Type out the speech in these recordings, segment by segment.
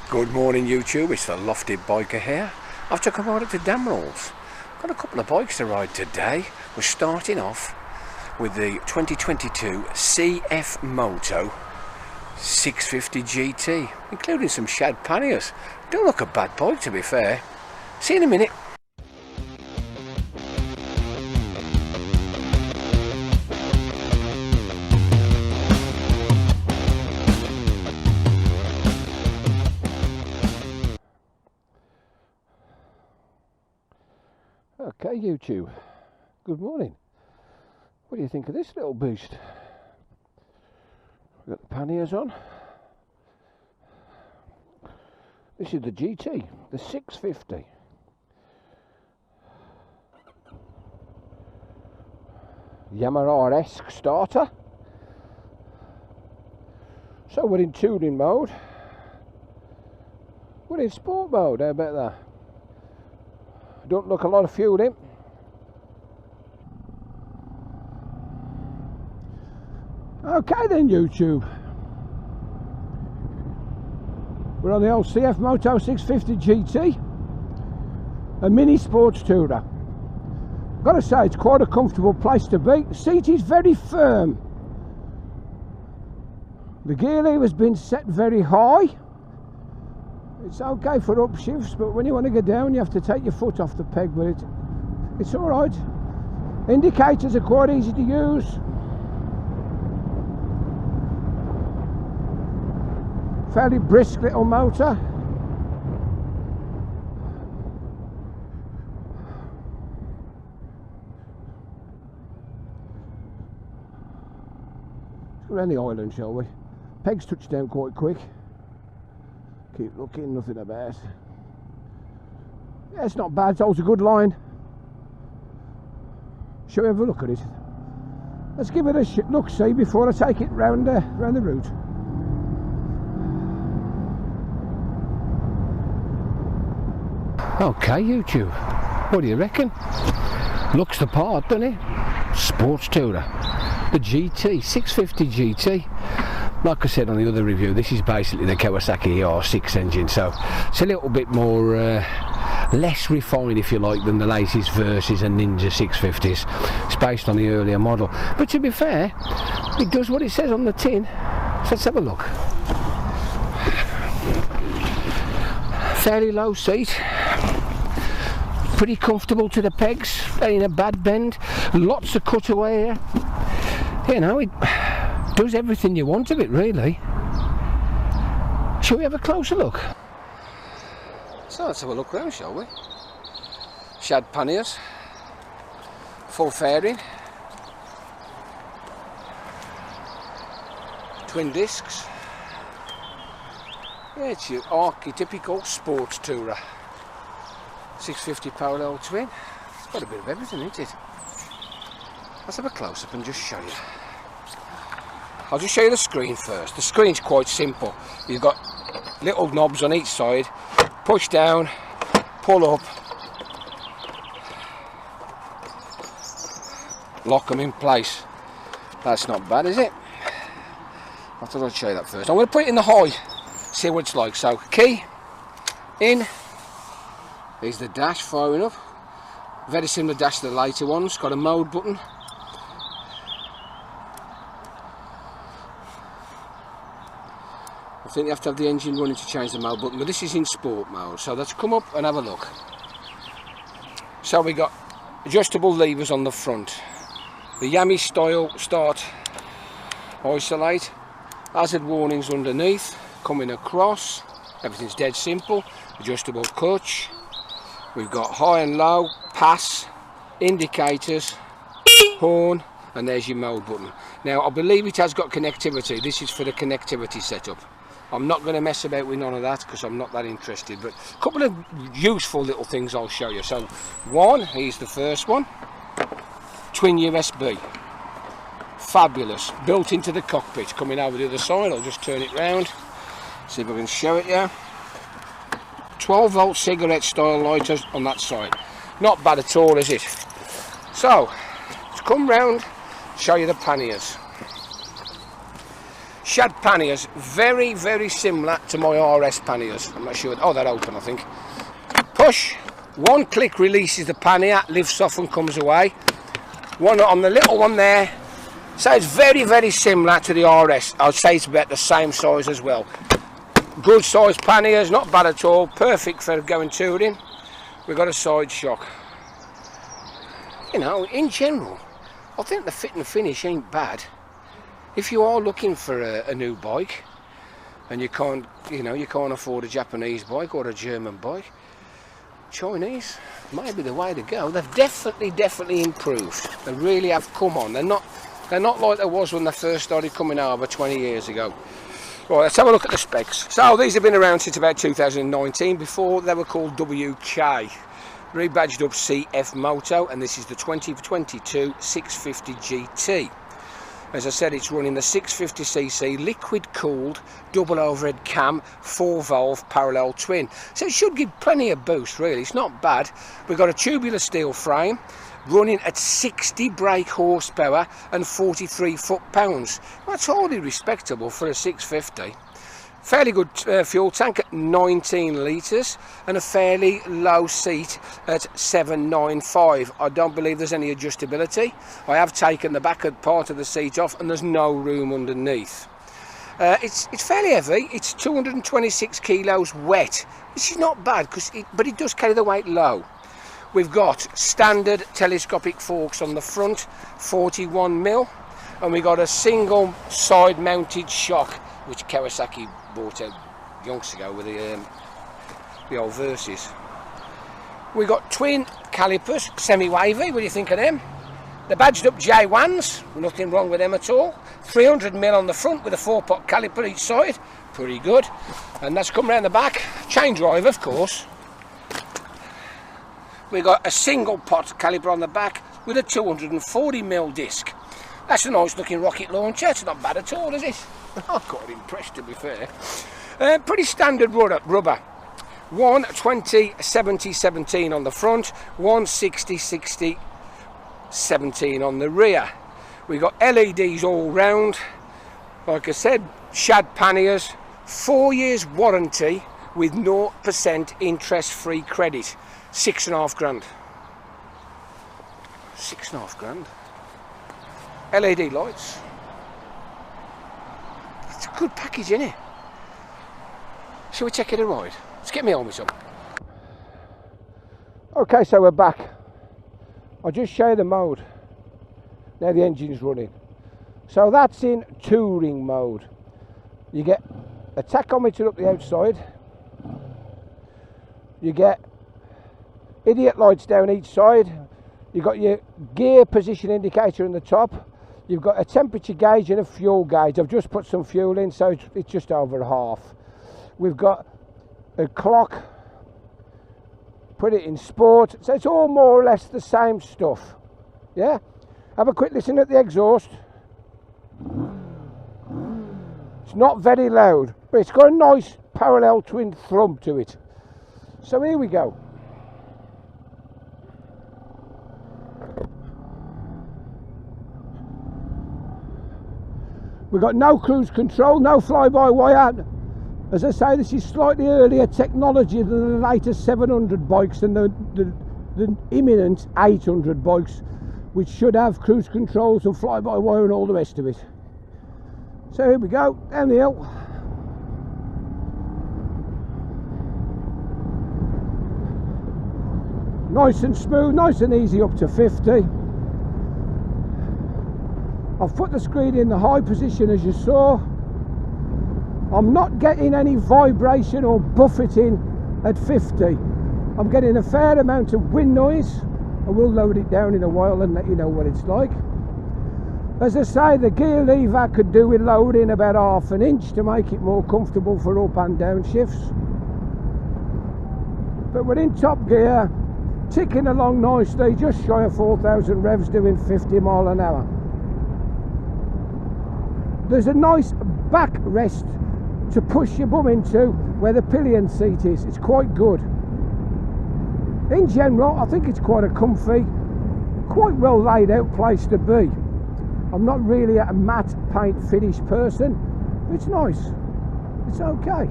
Good morning YouTube, it's the Lofty Biker here. I've just come out to Damerells. Got a couple of bikes to ride today. We're starting off with the 2022 CFMOTO CF650GT, including some Shad Panniers. Don't look a bad bike, to be fair. See you in a minute. Okay YouTube, good morning. What do you think of this little beast? We've got the panniers on. This is the GT, the 650. Damerells-esque starter. So we're in touring mode. We're in sport mode, how about that? Don't look a lot of fuel in. Okay then YouTube, we're on the old CFMOTO CF650GT, a mini sports tourer. Got to say, it's quite a comfortable place to be. The seat is very firm. The gear lever has been set very high. It's okay for upshifts, but when you want to go down you have to take your foot off the peg, but it's alright. Indicators are quite easy to use. Fairly brisk little motor. Let's go around the island, shall we? Pegs touch down quite quick. Keep looking, nothing about. Yeah, it's not bad, it's always a good line. Shall we have a look at it? Let's give it a look-see before I take it round the route. Okay YouTube, what do you reckon? Looks the part, doesn't it? Sports tourer, the GT, 650 GT. Like I said on the other review, this is basically the Kawasaki R6 engine, so it's a little bit more less refined, if you like, than the latest Versys and Ninja 650s. It's based on the earlier model, but to be fair, it does what it says on the tin. So let's have a look. Fairly low seat, pretty comfortable to the pegs, in a bad bend, lots of cutaway here. You know, it does everything you want of it, really. Shall we have a closer look? So let's have a look around, shall we? Shad Panniers, full fairing, twin discs. Yeah, it's your archetypical sports tourer. 650 parallel twin. It's got a bit of everything, isn't it? Let's have a close up and just show you. I'll just show you the screen first. The screen's quite simple. You've got little knobs on each side. Push down, pull up, lock them in place. That's not bad, is it? I thought I'd show you that first. I'm going to put it in the high, see what it's like. So, key, in. There's the dash firing up. Very similar dash to the later ones. Got a mode button. I think you have to have the engine running to change the mode button, but this is in sport mode, so let's come up and have a look. So we got adjustable levers on the front, the Yami style start isolate, hazard warnings underneath, coming across, everything's dead simple, adjustable clutch, we've got high and low, pass, indicators, horn, and there's your mode button. Now I believe it has got connectivity. This is for the connectivity setup. I'm not going to mess about with none of that because I'm not that interested, but a couple of useful little things I'll show you. So one, here's the first one, twin USB, fabulous, built into the cockpit, coming over the other side. I'll just turn it round, see if I can show it here. 12 volt cigarette style lighters on that side, not bad at all, is it? So let's come round, show you the panniers. Shad panniers, very, very similar to my RS panniers. I'm not sure. Oh, they're open, I think. Push, one click releases the pannier, lifts off and comes away. One on the little one there. So it's very, very similar to the RS. I'd say it's about the same size as well. Good size panniers, not bad at all. Perfect for going touring. We've got a side shock. You know, in general, I think the fit and finish ain't bad. If you are looking for a new bike and you can't afford a Japanese bike or a German bike, Chinese might be the way to go. They've definitely improved. They really have come on. They're not like they was when they first started coming over 20 years ago. Right, let's have a look at the specs. So these have been around since about 2019. Before they were called WK. Rebadged up CFMOTO, and this is the 2022 650GT. As I said, it's running the 650cc liquid cooled double overhead cam 4-valve parallel twin, so it should give plenty of boost. Really, it's not bad. We've got a tubular steel frame running at 60 brake horsepower and 43 foot-pounds. That's hardly respectable for a 650. Fairly good fuel tank at 19 litres and a fairly low seat at 795. I don't believe there's any adjustability. I have taken the back part of the seat off and there's no room underneath. It's fairly heavy. It's 226 kilos wet, which is not bad, but it does carry the weight low. We've got standard telescopic forks on the front, 41mm, and we got a single side mounted shock, which Kawasaki bought out yonks ago with the old Versys. We got twin calipers, semi-wavy. What do you think of them? The badged up J1s, nothing wrong with them at all. 300mm on the front with a 4-pot caliper each side, pretty good. And that's come round the back, chain drive of course. We got a single pot caliper on the back with a 240mm disc. That's a nice looking rocket launcher. It's not bad at all, is it? I'm quite impressed, to be fair. Pretty standard rubber. One 20-70-17 on the front, one 60-60-17 on the rear. We got LEDs all round. Like I said, Shad panniers, 4 years warranty with 0% interest-free credit. 6.5 grand. 6.5 grand. LED lights. It's a good package, isn't it? Shall we check it a ride? Let's get me on with some. Okay, so we're back. I'll just show you the mode. Now the engine's running. So that's in touring mode. You get a tachometer up the outside. You get idiot lights down each side. You've got your gear position indicator in the top. You've got a temperature gauge and a fuel gauge. I've just put some fuel in, so it's just over half. We've got a clock. Put it in sport. So it's all more or less the same stuff. Yeah? Have a quick listen at the exhaust. It's not very loud, but it's got a nice parallel twin thrum to it. So here we go. We've got no cruise control, no fly-by-wire. As I say, this is slightly earlier technology than the latest 700 bikes and the imminent 800 bikes, which should have cruise controls and fly-by-wire and all the rest of it. So here we go, down the hill. Nice and smooth, nice and easy up to 50. I've put the screen in the high position as you saw. I'm not getting any vibration or buffeting at 50. I'm getting a fair amount of wind noise. I will load it down in a while and let you know what it's like. As I say, the gear lever could do with loading about ½ an inch to make it more comfortable for up and down shifts. But we're in top gear, ticking along nicely, just shy of 4,000 revs, doing 50 miles an hour. There's a nice backrest to push your bum into where the pillion seat is. It's quite good. In general, I think it's quite a comfy, quite well laid out place to be. I'm not really a matte paint finish person, It's nice. It's okay.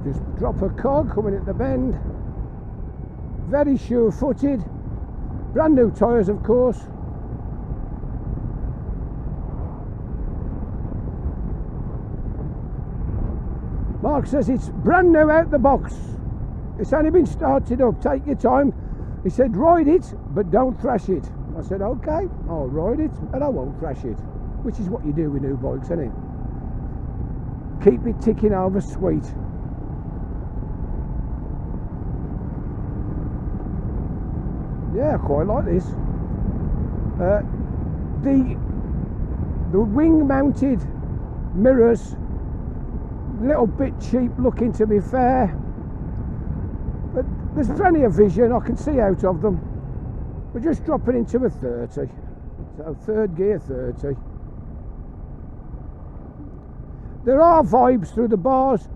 Just drop a cog coming at the bend. Very sure-footed. Brand new tyres, of course. Mark says it's brand new out the box. It's only been started up. Take your time. He said ride it, but don't thrash it. I said okay, I'll ride it and I won't thrash it. Which is what you do with new bikes, isn't it? Keep it ticking over sweet. Yeah, I quite like this. The wing mounted mirrors, little bit cheap looking to be fair, but there's plenty of vision, I can see out of them. We're just dropping into a 30, so third gear 30. There are vibes through the bars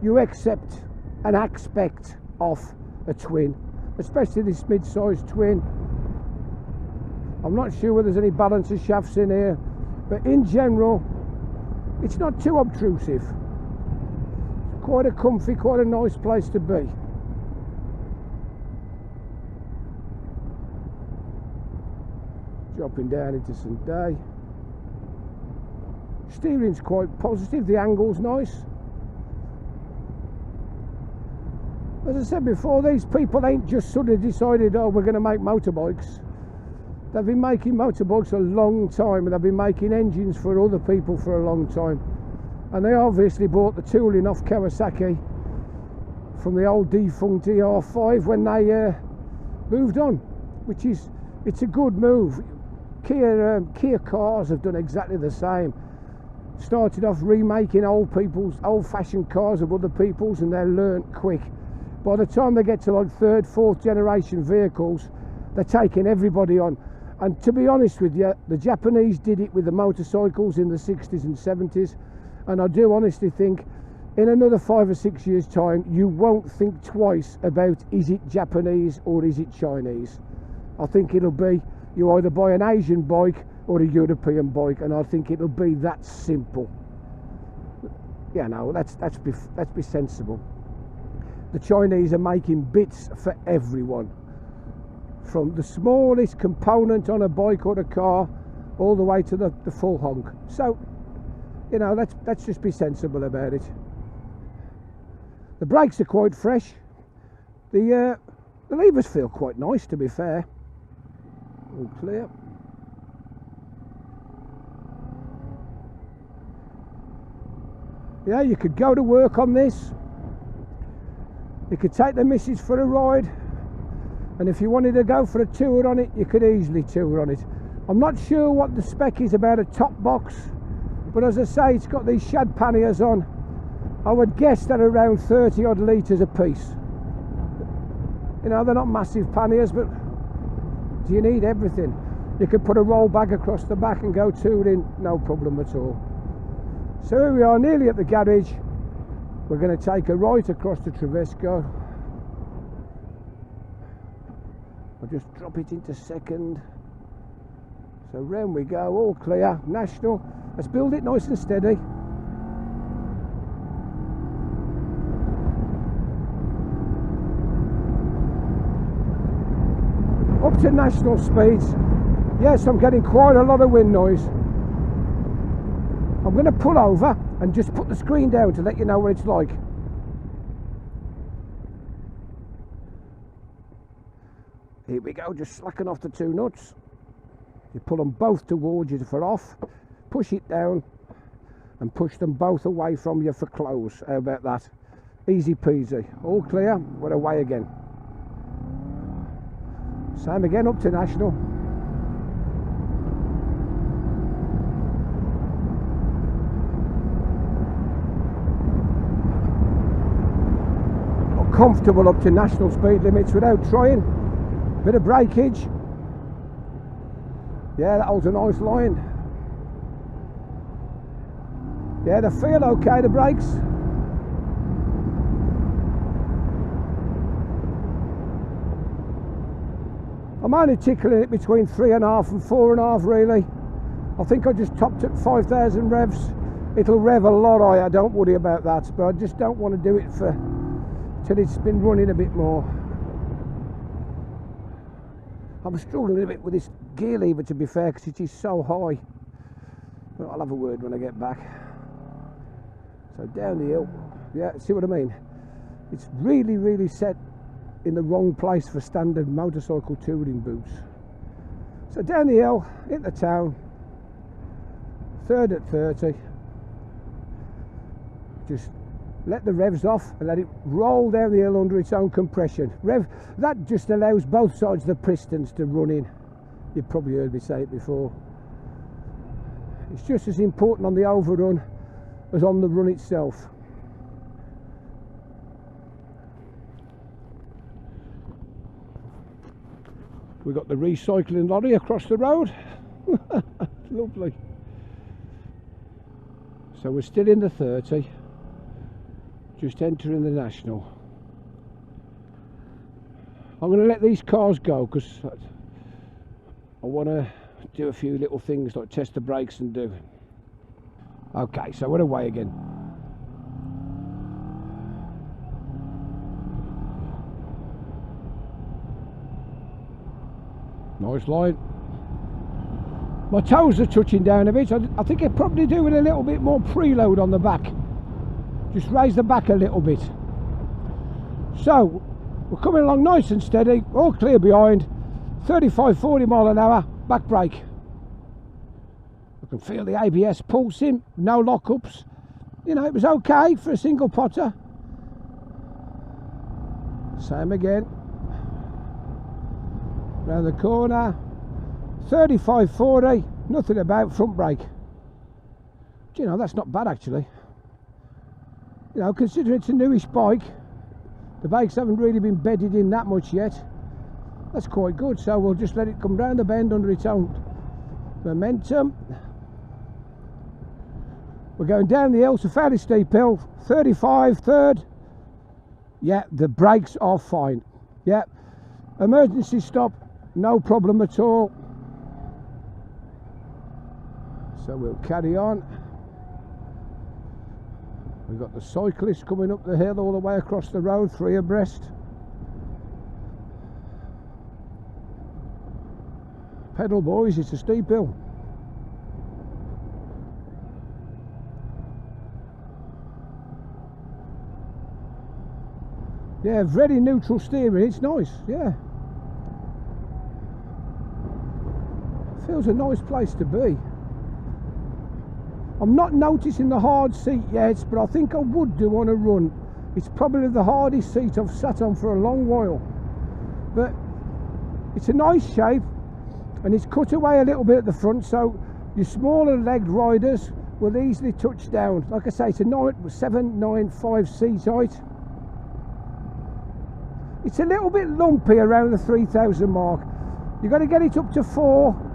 you accept and expect of a twin, especially this mid-sized twin. I'm not sure whether there's any balancer shafts in here, but in general it's not too obtrusive. Quite a comfy, quite a nice place to be. Dropping down into St Day. Steering's quite positive, the angle's nice. As I said before, these people ain't just suddenly decided, oh, we're going to make motorbikes. They've been making motorbikes a long time, and they've been making engines for other people for a long time. And they obviously bought the tooling off Kawasaki from the old defunct ER5 when they moved on, which is, it's a good move. Kia cars have done exactly the same. Started off remaking old-fashioned cars of other people's, and they're learnt quick. By the time they get to like third, fourth generation vehicles, they're taking everybody on. And to be honest with you, the Japanese did it with the motorcycles in the 60s and 70s, and I do honestly think in another 5 or 6 years time you won't think twice about is it Japanese or is it Chinese. I think it'll be you either buy an Asian bike or a European bike, and I think it'll be that simple. Yeah, no, let's be sensible. The Chinese are making bits for everyone, from the smallest component on a bike or a car all the way to the full honk. So, you know, let's just be sensible about it. The brakes are quite fresh. The levers feel quite nice, to be fair. All clear. Yeah, you could go to work on this. You could take the missus for a ride, and if you wanted to go for a tour on it, you could easily tour on it. I'm not sure what the spec is about a top box, but as I say, it's got these Shad Panniers on. I would guess they're around 30 odd litres a piece. You know, they're not massive Panniers, but do you need everything? You could put a roll bag across the back and go touring, no problem at all. So here we are, nearly at the garage. We're going to take a right across to Trevesco. I'll just drop it into second. So round we go, all clear, national. Let's build it nice and steady. Up to national speeds. Yes, I'm getting quite a lot of wind noise. I'm going to pull over and just put the screen down to let you know what it's like. Here we go, just slacking off the two nuts. You pull them both towards you for off, push it down and push them both away from you for close. How about that? Easy peasy. All clear, we're away again. Same again up to national. Comfortable up to national speed limits without trying. Bit of breakage. Yeah, that holds a nice line. Yeah, they feel okay, the brakes. I'm only tickling it between 3.5 and 4.5 really. I think I just topped at 5,000 revs. It'll rev a lot higher, don't worry about that, but I just don't want to do it for till it's been running a bit more. I'm struggling a bit with this gear lever, to be fair, because it is so high. But I'll have a word when I get back. So down the hill, yeah, see what I mean? It's really, really set in the wrong place for standard motorcycle touring boots. So down the hill, into town, third at 30. Just let the revs off and let it roll down the hill under its own compression. That just allows both sides of the pistons to run in. You've probably heard me say it before. It's just as important on the overrun as on the run itself. We've got the recycling lorry across the road. Lovely. So we're still in the 30. Just entering the National. I'm going to let these cars go because I want to do a few little things like test the brakes and do. Okay, so we're away again. Nice line. My toes are touching down a bit. I think I probably do with a little bit more preload on the back. Just raise the back a little bit. So we're coming along nice and steady, all clear behind. 35-40 mile an hour, back brake. I can feel the ABS pulsing, no lockups. You know, it was okay for a single potter. Same again. Round the corner, 35-40, nothing about front brake. Do you know, that's not bad actually. You know, considering it's a newish bike, the brakes haven't really been bedded in that much yet. That's quite good, so we'll just let it come round the bend under its own momentum. We're going down the hill, it's a fairly steep hill, 35, third. Yeah, the brakes are fine. Yeah, emergency stop, no problem at all. So we'll carry on. We've got the cyclists coming up the hill all the way across the road, 3 abreast. Pedal boys, it's a steep hill. Yeah, very neutral steering, it's nice, yeah. Feels a nice place to be. I'm not noticing the hard seat yet, but I think I would do on a run. It's probably the hardest seat I've sat on for a long while. But it's a nice shape, and it's cut away a little bit at the front, so your smaller legged riders will easily touch down. Like I say, it's a 795 seat height. It's a little bit lumpy around the 3,000 mark. You've got to get it up to 4.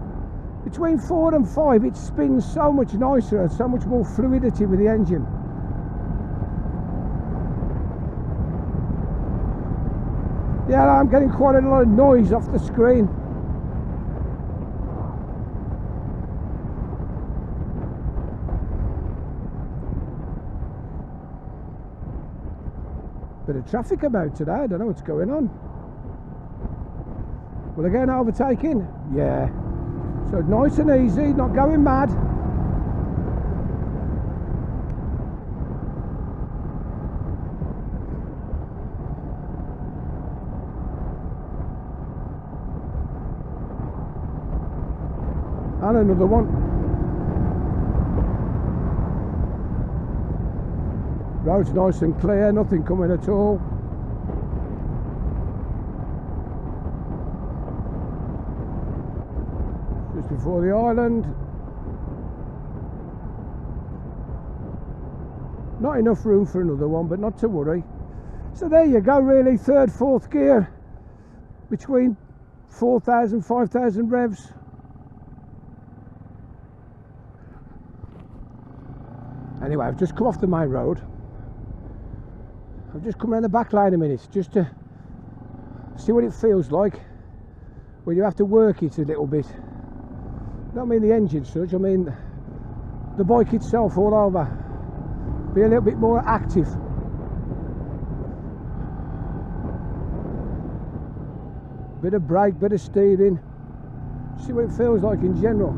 Between 4 and 5 it spins so much nicer and so much more fluidity with the engine. Yeah, I'm getting quite a lot of noise off the screen. Bit of traffic about today, I don't know what's going on. Will I get overtaken? Yeah. So nice and easy, not going mad. And another one. Road's nice and clear, nothing coming at all. Just before the island. Not enough room for another one, but not to worry. So there you go, really, third, fourth gear, between 4,000, 5,000 revs. Anyway, I've just come off the main road. I've just come around the back line a minute, just to see what it feels like when you have to work it a little bit. I don't mean the engine such, I mean the bike itself all over. Be a little bit more active. Bit of brake, bit of steering. See what it feels like in general.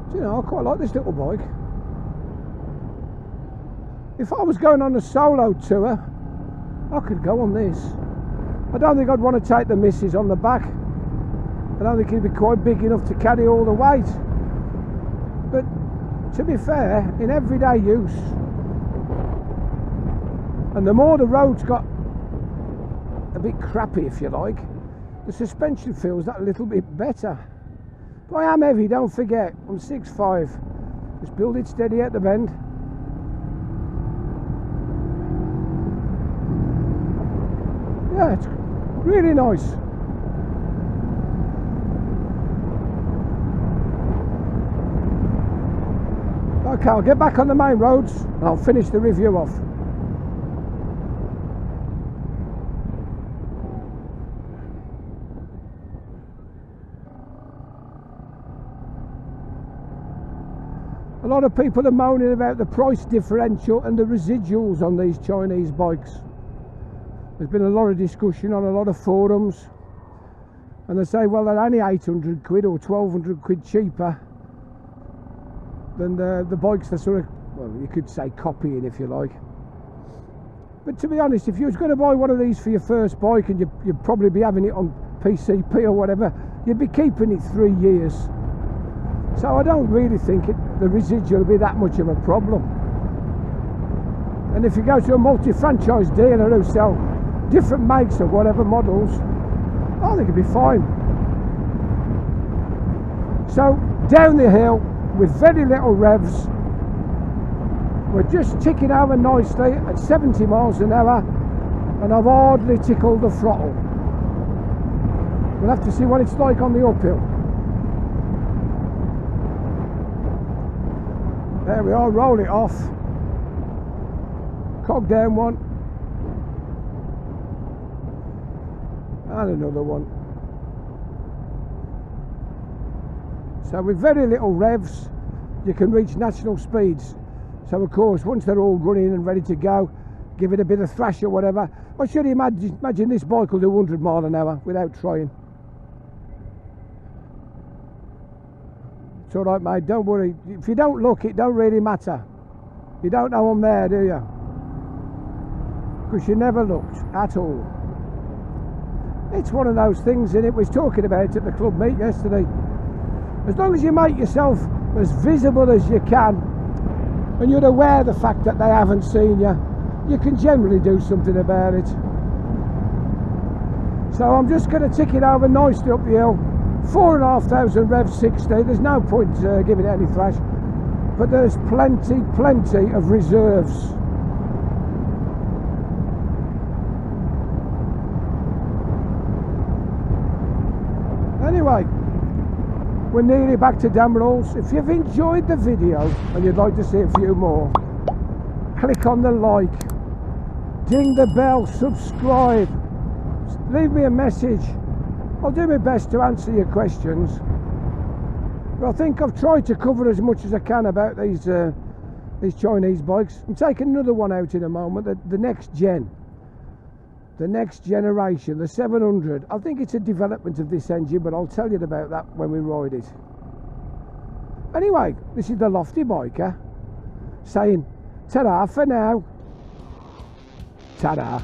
Do you know, I quite like this little bike. If I was going on a solo tour, I could go on this. I don't think I'd want to take the missus on the back. I don't think it'd be quite big enough to carry all the weight. But to be fair, in everyday use, and the more the road's got a bit crappy, if you like, the suspension feels that little bit better. But I am heavy, don't forget. I'm 6'5". Just build it steady at the bend. Yeah, it's really nice. Okay, I'll get back on the main roads and I'll finish the review off. A lot of people are moaning about the price differential and the residuals on these Chinese bikes. There's been a lot of discussion on a lot of forums, and they say, well, they're only 800 quid or 1200 quid cheaper than the bikes they're sort of, well, you could say copying if you like. But to be honest, if you was going to buy one of these for your first bike, and you'd probably be having it on PCP or whatever, you'd be keeping it 3 years. So I don't really think the residual will be that much of a problem. And if you go to a multi-franchise dealer who sell different makes of whatever models, I think it'd be fine. So down the hill with very little revs, we're just ticking over nicely at 70 miles an hour, and I've hardly tickled the throttle. We'll have to see what it's like on the uphill. There we are, roll it off. Cog down one. And another one. So with very little revs, you can reach national speeds. So of course, once they're all running and ready to go, give it a bit of thrash or whatever. I should imagine this bike will do 100 mile an hour without trying. It's all right, mate, don't worry. If you don't look, it don't really matter. You don't know I'm there, do you? Because you never looked at all. It's one of those things, and it was talking about it at the club meet yesterday. As long as you make yourself as visible as you can, and you're aware of the fact that they haven't seen you, you can generally do something about it. So I'm just going to tick it over nicely up the hill. 4,500 revs, 60. There's no point giving it any thrash, but there's plenty of reserves. Anyway, we're nearly back to Damerells. If you've enjoyed the video and you'd like to see a few more, click on the like, ding the bell, subscribe, leave me a message. I'll do my best to answer your questions. But I think I've tried to cover as much as I can about these Chinese bikes. I'm taking another one out in a moment, the next gen. The next generation, the 700. I think it's a development of this engine, but I'll tell you about that when we ride it. Anyway, this is the Lofty Biker saying ta-da for now. Ta-da.